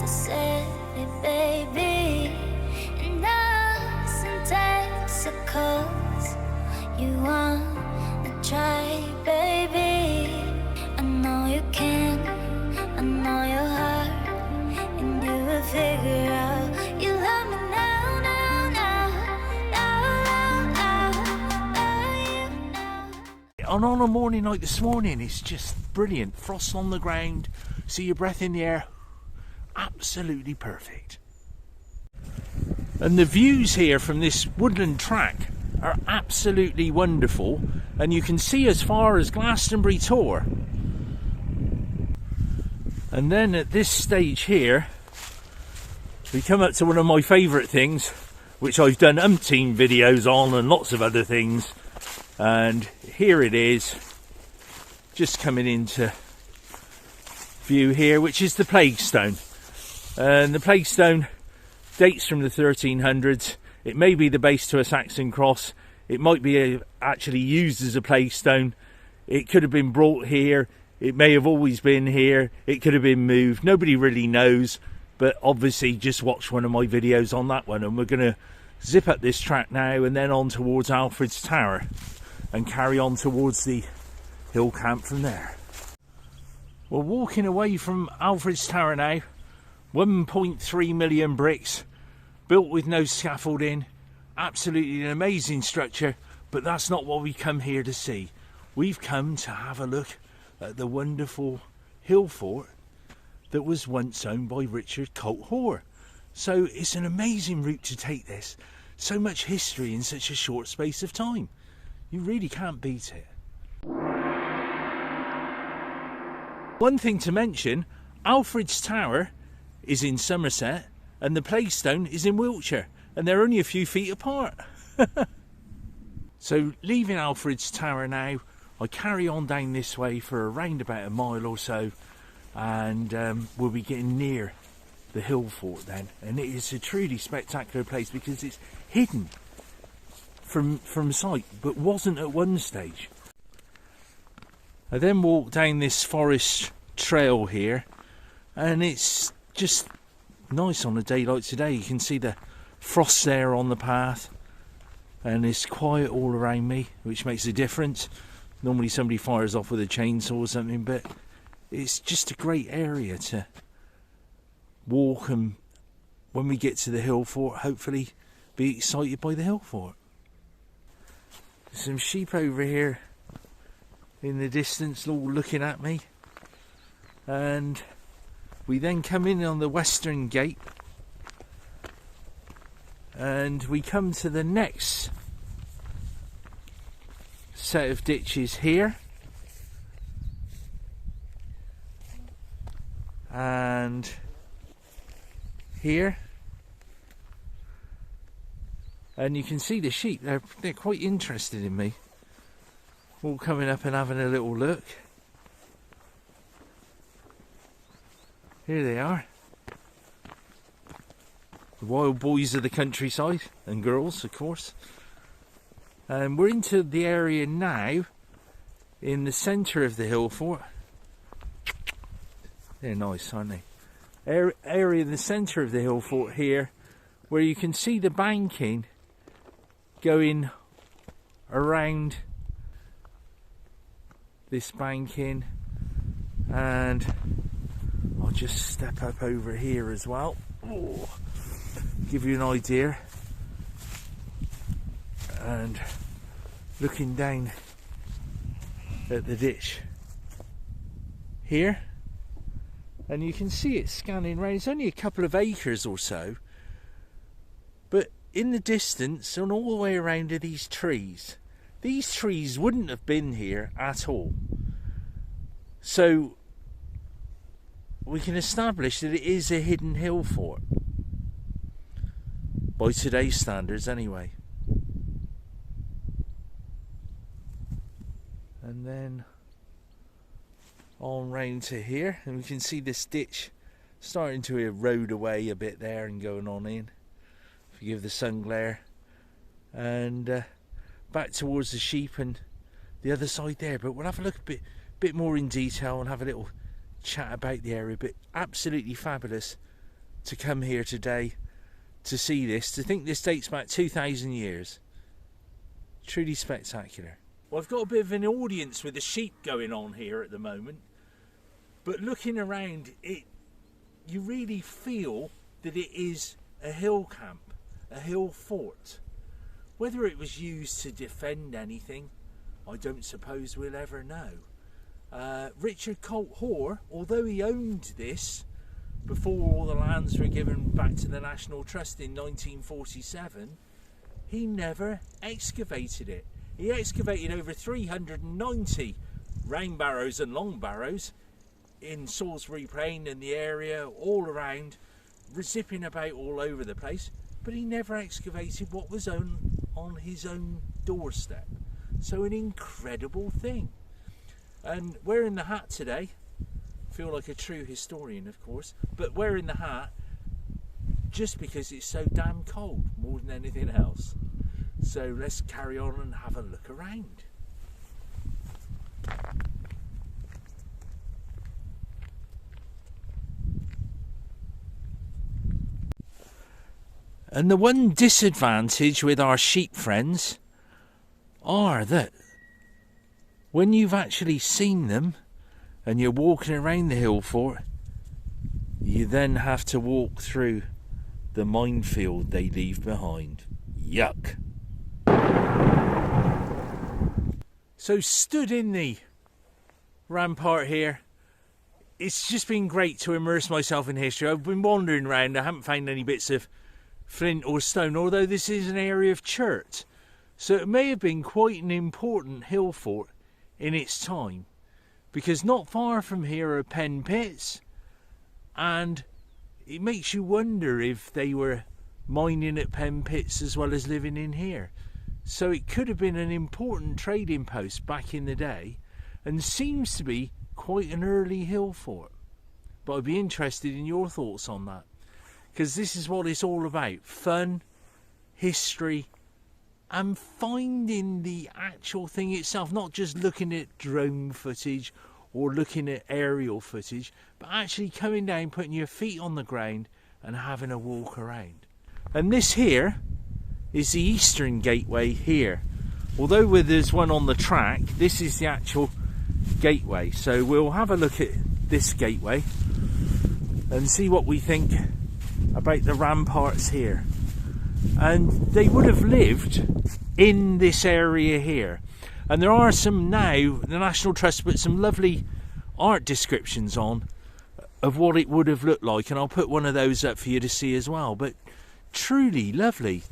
the city, baby. And us in Texaco's. You wanna try, baby? I know you can, I know your heart, and you will figure out you love me now, now, now, now, now, now, now. And on a morning like this morning, it's just brilliant. Frost on the ground, see your breath in the air, absolutely perfect. And the views here from this woodland track are absolutely wonderful, and you can see as far as Glastonbury Tor. And then at this stage here, we come up to one of my favourite things, which I've done umpteen videos on and lots of other things. And here it is, just coming into view here, which is the Plague Stone. And the Plague Stone dates from the 1300s. It may be the base to a Saxon cross. It might be actually used as a Plague Stone. It could have been brought here. It may have always been here. It could have been moved. Nobody really knows. But obviously just watch one of my videos on that one. And we're going to zip up this track now and then on towards Alfred's Tower. And carry on towards the hill camp from there. We're walking away from Alfred's Tower now. 1.3 million bricks. Built with no scaffolding, absolutely an amazing structure, but that's not what we come here to see. We've come to have a look at the wonderful hill fort that was once owned by Richard Colt Hoare. So it's an amazing route to take this. So much history in such a short space of time. You really can't beat it. One thing to mention, Alfred's Tower is in Somerset, and the Plague Stone is in Wiltshire, and they're only a few feet apart. So leaving Alfred's Tower now, I carry on down this way for around about a mile or so, and we'll be getting near the hill fort then. And it is a truly spectacular place because it's hidden from sight, but wasn't at one stage. I then walk down this forest trail here, and it's just nice on a day like today. You can see the frost there on the path, and it's quiet all around me, which makes a difference. Normally somebody fires off with a chainsaw or something, but it's just a great area to walk, and when we get to the hill fort, hopefully be excited by the hill fort. Some sheep over here in the distance all looking at me, and we then come in on the western gate, and we come to the next set of ditches here, and here, and you can see the sheep. They're quite interested in me, all coming up and having a little look. Here they are, the wild boys of the countryside, and girls of course. And we're into the area now in the centre of the hill fort. They're nice, aren't they? Area in the centre of the hill fort here, where you can see the banking going around this banking, and I'll just step up over here as well. Oh, give you an idea. And looking down at the ditch here, and you can see it scanning round. It's only a couple of acres or so, but in the distance and all the way around are these trees. These trees wouldn't have been here at all. So we can establish that it is a hidden hill fort, by today's standards anyway. And then on round to here, and we can see this ditch starting to erode away a bit there and going on in, forgive the sun glare, and back towards the sheep and the other side there. But we'll have a look a bit more in detail and have a little chat about the area. But absolutely fabulous to come here today to see this, to think this dates back 2,000 years. Truly spectacular. Well, I've got a bit of an audience with the sheep going on here at the moment, but looking around it, you really feel that it is a hill camp, a hill fort. Whether it was used to defend anything, I don't suppose we'll ever know. Richard Colt Hoare, although he owned this before all the lands were given back to the National Trust in 1947, he never excavated it. He excavated over 390 round barrows and long barrows in Salisbury Plain and the area all around, zipping about all over the place, but he never excavated what was on his own doorstep. So an incredible thing. And wearing the hat today, feel like a true historian of course, but wearing the hat just because it's so damn cold more than anything else. So let's carry on and have a look around. And the one disadvantage with our sheep friends are that when you've actually seen them and you're walking around the hill fort, you then have to walk through the minefield they leave behind. Yuck. So stood in the rampart here, it's just been great to immerse myself in history. I've been wandering around, I haven't found any bits of flint or stone, although this is an area of chert, so it may have been quite an important hill fort in its time, because not far from here are pen pits, and it makes you wonder if they were mining at pen pits as well as living in here. So it could have been an important trading post back in the day, and seems to be quite an early hill fort. But I'd be interested in your thoughts on that, because this is what it's all about: fun, history, and finding the actual thing itself, not just looking at drone footage or looking at aerial footage, but actually coming down, putting your feet on the ground and having a walk around. And this here is the eastern gateway here. Although there's one on the track, this is the actual gateway. So we'll have a look at this gateway and see what we think about the ramparts here. And they would have lived in this area here. And there are some now, the National Trust put some lovely art descriptions on of what it would have looked like, and I'll put one of those up for you to see as well. But truly lovely.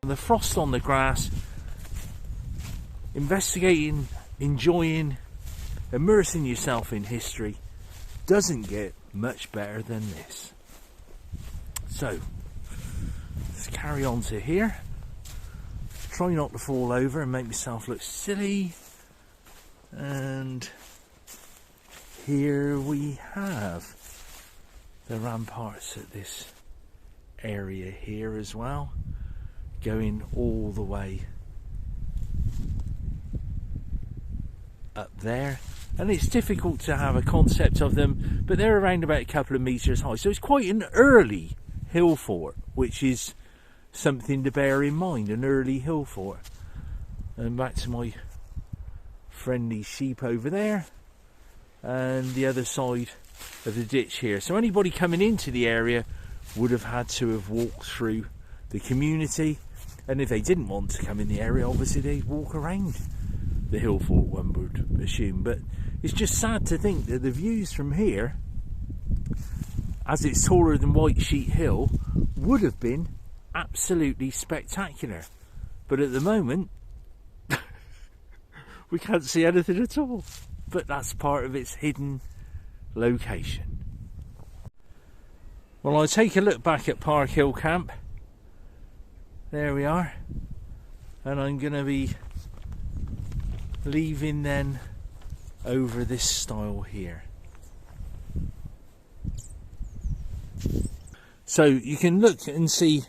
The frost on the grass, investigating, enjoying, immersing yourself in history doesn't get much better than this. So let's carry on to here. Try not to fall over and make myself look silly. And here we have the ramparts at this area here as well, going all the way up there. And it's difficult to have a concept of them, but they're around about a couple of metres high, so it's quite an early hill fort, which is something to bear in mind, an early hill fort. And back to my friendly sheep over there, and the other side of the ditch here. So anybody coming into the area would have had to have walked through the community, and if they didn't want to come in the area, obviously they'd walk around the hill fort, one would assume. But it's just sad to think that the views from here, as it's taller than White Sheet Hill, would have been absolutely spectacular. But at the moment we can't see anything at all. But that's part of its hidden location. Well, I'll take a look back at Park Hill Camp. There we are. And I'm going to be leaving then over this stile here. So you can look and see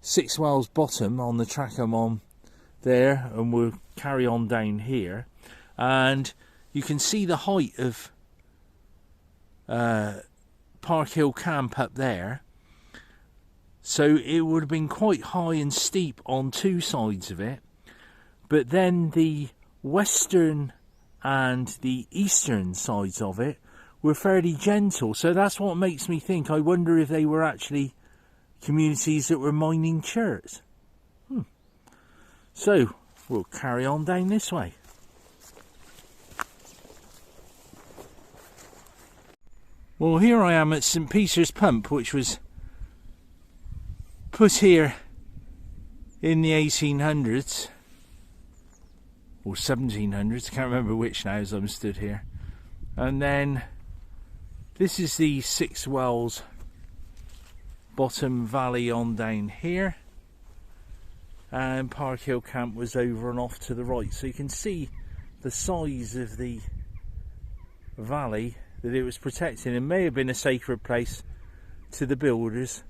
Six Wells Bottom on the track I'm on there, and we'll carry on down here, and you can see the height of Park Hill Camp up there. So it would have been quite high and steep on two sides of it, but then the western and the eastern sides of it were fairly gentle. So that's what makes me think, I wonder if they were actually communities that were mining chert. So we'll carry on down this way. Well, here I am at St Peter's Pump, which was put here in the 1800s or 1700s, I can't remember which now as I'm stood here. And then this is the Six Wells Bottom valley on down here, and Park Hill Camp was over and off to the right. So you can see the size of the valley that it was protecting, and may have been a sacred place to the builders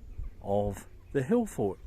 of the hill fort.